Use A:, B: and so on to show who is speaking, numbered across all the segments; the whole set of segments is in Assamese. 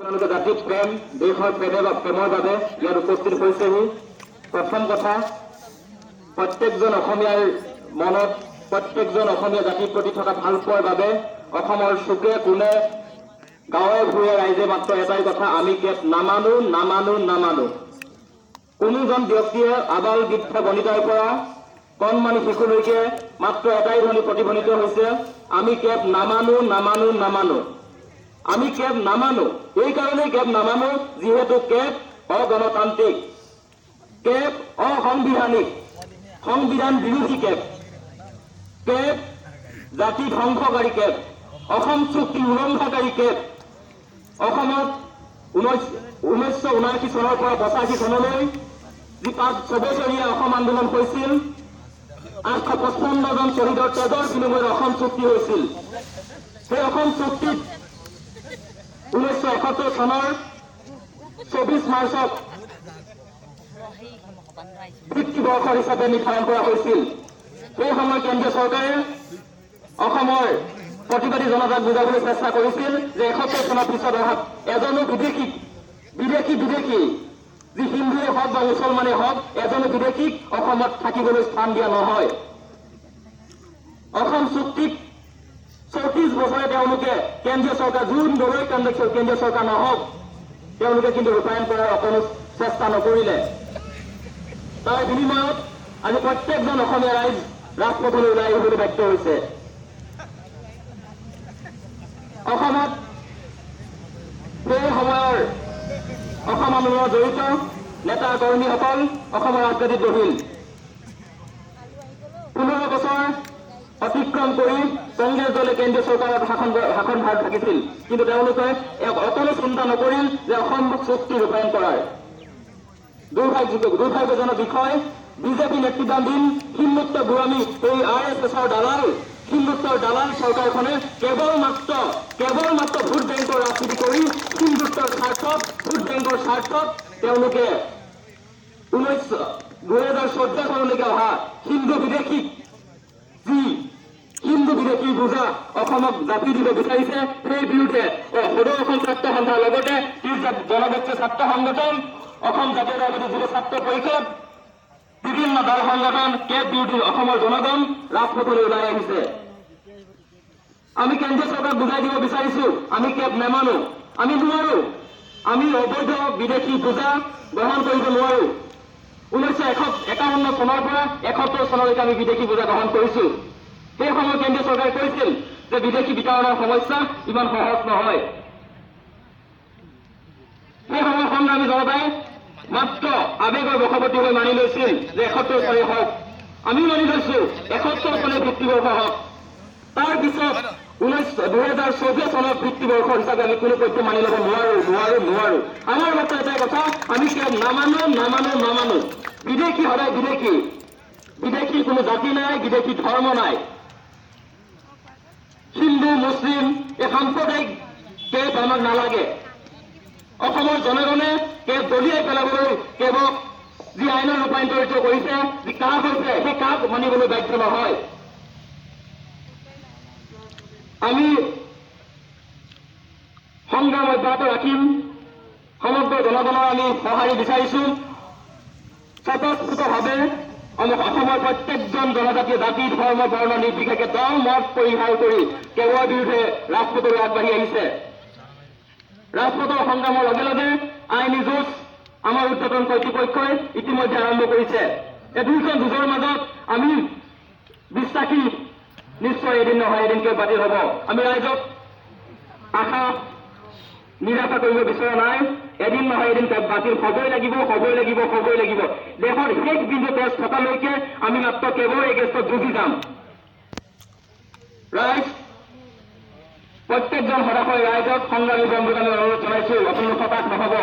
A: আপোনালোকে জাতিৰ প্ৰেম দেশৰ প্ৰেমৰ বাবে ইয়াত উপস্থিত হৈছেহি। প্ৰথম কথা, প্ৰত্যেকজন অসমীয়াৰ মনত প্ৰত্যেকজন অসমীয়া জাতিৰ প্ৰতি থকা ভাল পোৱাৰ বাবে অসমৰ চুকে কোণে গাঁৱে ভূঞে ৰাইজে মাত্ৰ এটাই কথা, আমি কেব নামানো নামানো নামানো। কোনোজন ব্যক্তিয়ে আবাল বৃদ্ধ বনিতাৰ পৰা কণমানি শিশুলৈকে মাত্ৰ এটাই ধ্বনি প্ৰতিধ্বনিত হৈছে, আমি কেব নামানো নামানো নামানো। আমি কেব নামানো, এই কাৰণেই কেব নামানো যিহেতু কেব অগণতান্ত্ৰিক, কেব অসাংবিধানিক, সংবিধান বিৰোধী কেব, কেব জাতি ধ্বংসকাৰী কেব, অসম চুক্তি উলংঘাকাৰী কেব। অসমত 1979 চনৰ পৰা 85 চনলৈ যি 5 বছৰীয়া অসম আন্দোলন হৈছিল, 855 জন শ্বহীদৰ তেজৰ বিনিময়ত অসম চুক্তি হৈছিল। সেই অসম চুক্তিত 1971 চনৰ 24 মাৰ্চত মৃত্যুবৰ্ষ হিচাপে নিৰ্ধাৰণ কৰা হৈছিল। সেই সময়ত কেন্দ্ৰীয় চৰকাৰে অসমৰ প্ৰতিবাদী জনতাক বুজাবলৈ চেষ্টা কৰিছিল যে 71 চনৰ পিছত অহা এজনো বিদেশী যি হিন্দুৱে হওক বা মুছলমানে হওক এজনো বিদেশীক অসমত থাকিবলৈ স্থান দিয়া নহয়। অসম চুক্তিক 34 বছৰে তেওঁলোকে কেন্দ্ৰীয় চৰকাৰ যোনদৰে কেন্দ্ৰীয় চৰকাৰ নহওক তেওঁলোকে কিন্তু ৰূপায়ণ কৰাৰ অকণো চেষ্টা নকৰিলে। তাৰ বিনিময়ত আজি প্ৰত্যেকজন অসমীয়া ৰাইজ ৰাজপথলৈ ওলাই আহিবলৈ বাধ্য হৈছে। অসমত সেই সময়ৰ অসম আন্দোলনত জড়িত নেতা কৰ্মীসকল অসমৰ ৰাজনীতিত বহিল। 15 বছৰ অতিক্ৰম কৰি কংগ্ৰেছ দলে কেন্দ্ৰীয় চৰকাৰত শাসনভাৰ থাকিছিল, কিন্তু তেওঁলোকে অকণো চিন্তা নকৰিল যে অসম চুক্তি ৰূপায়ণ কৰাৰ। দুৰ্ভাগ্যজনক বিষয়, বিজেপি নেতৃত্বাধীন হিন্দুত্ব গোলামী এই RSSৰ হিন্দুত্বৰ দালাল চৰকাৰখনে কেৱল মাত্ৰ ভোট বেংকৰ ৰাজনীতি কৰি হিন্দুত্বৰ স্বাৰ্থত ভোট বেংকৰ স্বাৰ্থত তেওঁলোকে 2014 চনলৈকে অহা হিন্দু বিদেশী বোজা অসমক জাপি দিব বিচাৰিছে। সেই বিৰুদ্ধে সদৌ অসম ছাত্ৰ সন্থাৰ লগতে জনগোষ্ঠীয় ছাত্ৰ সংগঠন, অসম জাতীয়তাবাদী যুৱ ছাত্ৰ পৰিষদ, বিভিন্ন দল সংগঠন, কেব বিৰোধী অসমৰ জনগণ ৰাজপথলৈ ওলাই আহিছে। আমি কেন্দ্ৰীয় চৰকাৰক বুজাই দিব বিচাৰিছো, আমি কেব নামানো, আমি নোৱাৰো, আমি অবৈধ বিদেশী বোজা গ্ৰহণ কৰিব নোৱাৰো। 1951 চনৰ পৰা 71 চনলৈকে আমি বিদেশী বোজা গ্ৰহণ কৰিছো। সেই সময়ত কেন্দ্ৰীয় চৰকাৰে কৈছিল যে বিদেশী বিতৰণৰ সমস্যা ইমান সহজ নহয়। সেই সময়ত সংগ্ৰামী জনতাই মাত্ৰ আৱেগৰ বশৱৰ্তী হৈ মানি লৈছিল যে 71 চনেই হওক, আমি মানি লৈছো 71 চনে ভিত্তিবৰ্ষ হওক। তাৰ পিছত 2014 চনত ভিত্তিবৰ্ষ হিচাপে আমি কোনো পক্ষে মানি ল'ব নোৱাৰো। আমাৰ মাত্ৰ এটাই কথা, আমি কেব নামানো। বিদেশী সদায় বিদেশীৰ কোনো জাতি নাই, বিদেশী ধৰ্ম নাই। হিন্দু মুছলিম এই সাম্প্ৰদায়িক কেব আমাক নালাগে। অসমৰ জনগণে কেব দলিয়াই পেলাবলৈ কেৱক যি আইনত ৰূপান্তৰিত কৰিছে, যি কাপ হৈছে, সেই কাপ মানিবলৈ বাধ্য নহয়। আমি সংগ্ৰাম অব্যাহত ৰাখিম। সমগ্ৰ জনগণৰ আমি সঁহাৰি বিচাৰিছো। স্বতঃস্ফূৰ্তভাৱে অসমৰ প্ৰত্যেকজন জনজাতীয় জাতি ধৰ্ম বৰ্ণ নিৰ্বিশেষে দল মত পৰিহাৰ কৰি কেৱৰ বিৰুদ্ধে ৰাজপথলৈ আগবাঢ়ি আহিছে। ৰাজপথৰ সংগ্ৰামৰ লগে লগে আইনী যুঁজ আমাৰ উৰ্ধতন কৰ্তৃপক্ষই ইতিমধ্যে আৰম্ভ কৰিছে। এই দুয়োখন যুঁজৰ মাজত আমি বিশ্বাসী, নিশ্চয় এদিন নহয় এদিন কেব বাতিল হ'ব। আমি ৰাইজক আশা নিৰাশা কৰিব বিচৰা নাই। এদিন নহয় এদিন কেব বাতিল হ'বই লাগিব। দেশৰ শেষ বিন্দু তেজ থকালৈকে আমি মাত্ৰ কেৱল এগেইনষ্টত যুঁজি যাম। ৰাইজ, প্ৰত্যেকজন হতাশয় ৰাইজক সংগ্ৰামী বন্ধুক আমি অনুৰোধ জনাইছো, আপোনালোক হতাশ নহ'ব।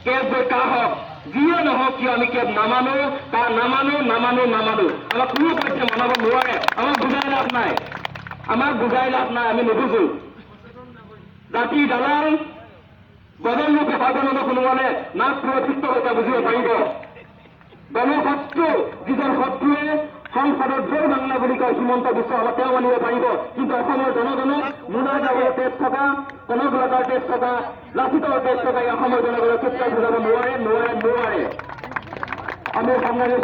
A: কেব গৈ কা হওক, যিয়ে নহওক কিয় আমি কেব নামানো। আমাক কোনো পক্ষে মনাব নোৱাৰে। আমাক বুজাই লাভ নাই, আমি নুবুজো। জাতিৰ দালাল গজনমুখী সাধনত কোনোবানে নাক সুৰক্ষিত হৈছে বুজিব পাৰিব। গণশত্ৰু, যিজন শত্ৰুৱে সংসদত জয় বাংলা বুলি কয় হিমন্ত বিশ্ব শৰ্মা তেওঁ মানিব পাৰিব, কিন্তু অসমৰ জনগণে মুনাৰ গাঁৱৰ তেজ থকা, কনক লতাৰ তেজ থকা, লাচিতৰ তেজ থকা এই অসমৰ জনগণে চিৎকাৰ বুজাব নোৱাৰে। আমি সংগ্ৰামী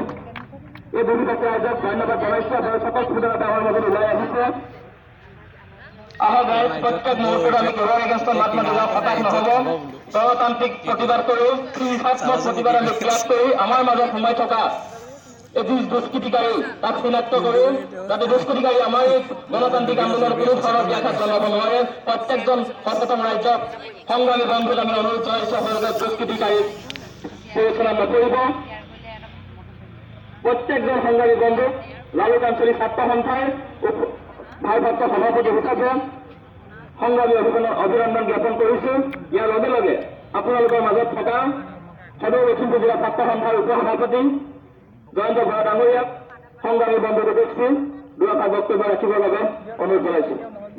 A: এই বহিবাসী ৰাইজক ধন্যবাদ জনাইছো। আপোনাৰ সকল সুবিধা আমাৰ মাজত ওলাই আহিছে। আহক গাইজ, প্ৰত্যেক মুহূৰ্তত আমি কেৱল এগেইনষ্টত মাত মাতি যাওঁ, হতাশ নহ'ব। গণতান্ত্ৰিক প্ৰতিবাদ কৰোঁ, হিংসাত্মক প্ৰতিবাদ আমি ত্যাগ কৰি আমাৰ মাজত সোমাই থকা এই দুষ্কৃতিকাৰী তাক চিনাক্ত কৰোঁ, যাতে দুষ্কৃতিকাৰী আমাৰ এই গণতান্ত্ৰিক আন্দোলনৰ কোনো ধৰণৰ ব্যাঘাত জনাব নোৱাৰে। প্ৰত্যেকজন সচেতন ৰাইজক সংগ্ৰামী বন্ধুক আমি অনুৰোধ জনাইছোঁ, আপোনালোকে দুষ্কৃতিকাৰীক পৰিচালনা নকৰিব। প্ৰত্যেকজন সংগ্ৰামী বন্ধুক লালুক আঞ্চলিক ছাত্ৰ সন্থাৰ ভাৰপ্ৰাপ্ত সভাপতি হিচাপে সংগ্ৰামী অভিনন্দন জ্ঞাপন কৰিছোঁ। ইয়াৰ লগে লগে আপোনালোকৰ মাজত থকা সদৌ লখিমপুৰ জিলা ছাত্ৰ সন্থাৰ উপ সভাপতি জয়ন্ত বৰা ডাঙৰীয়াক সংগ্ৰামী বন্ধুক উপস্থিত দুআষাৰ বক্তব্য ৰাখিবৰ বাবে অনুৰোধ জনাইছোঁ।